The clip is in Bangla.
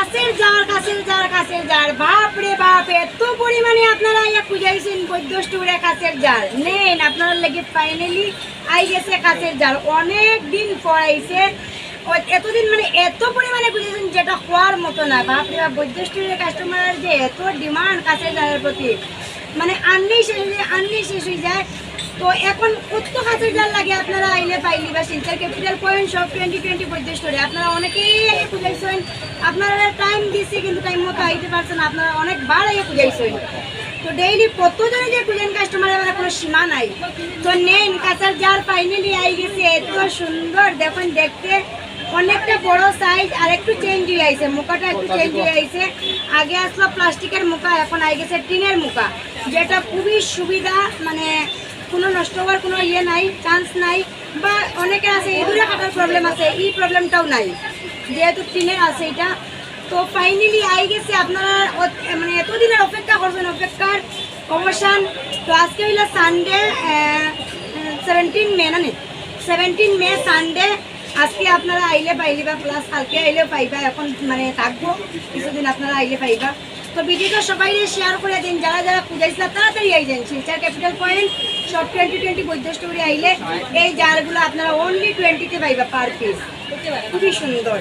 কাছের জার বাপ রে বাপ, এত পরিমাণে আপনারা খুঁজাইছেন বৈদ্য স্টোরে কাছের জার নেন আপনারা লেগে ফাইনালি আই গেছে কাছের জার। অনেক দিন পর আইছে, এতদিন মানে এত পরিমাণে খুঁজেছেন যেটা হওয়ার মতো না। বাপ রে বাপ, বৈদ্য স্টোরের কাস্টমারের যে এত ডিমান্ড কাছের জারের প্রতি, মানে আনলেই শেষ হয়ে যায়। তো এখন কত কাছের জার লাগে আপনারা আইলে পাইলি বা শিলচর ক্যাপিটাল পয়েন্ট সব 2020 বৈদ্য স্টোরে আপনারা অনেকেই আগে খুঁজাইছেন। আপনারা টাইম দিচ্ছি কিন্তু টাইম মতো আইতে পারছেন, আপনারা অনেকবার আগে খুঁজাইছেন। তো ডেইলি কতজনে যে খুঁজেন কাস্টমারের মানে কোনো সীমা নাই। তো নেন কাঁচার জার ফাইনালি আই গেছে, এত সুন্দর দেখুন দেখতে, অনেকটা বড় সাইজ আর একটু চেঞ্জ হয়ে আইছে, মুখাটা একটু চেঞ্জ হয়ে আইছে। আগে আসলো প্লাস্টিকের মুখা, এখন আই গেছে টিনের মুখা, যেটা খুবই সুবিধা, মানে কোনো নষ্ট হওয়ার কোনো ইয়ে নাই, চান্স নাই। বা অনেকে আছে ইঁদুরে কাটার প্রবলেম আছে, এই প্রবলেমটাও নাই যেহেতু টিনের আছে এটা। তো ফাইনালি আই গেছে, আপনারা মানে এতদিনের অপেক্ষা করবেন, অপেক্ষার অবসান। তো আজকে হইল সানডে 17 মে, না 17 মে সানডে। আজকে আপনারা আইলে পাইলি বা প্লাস কালকে আইলেও পাইবা, এখন মানে থাকবো কিছুদিন, আপনারা আইলে পাইবা। তো ভিডিওটা সবাই শেয়ার করে দিন, যারা যারা খুঁজাইছিল তাড়াতাড়ি আই যান শিলচর ক্যাপিটাল পয়েন্ট সব 2020 বৈদ্য স্টোরে আইলে এই জারগুলো আপনারা অনলি 20-তে পাইবা পার পিস, খুবই সুন্দর।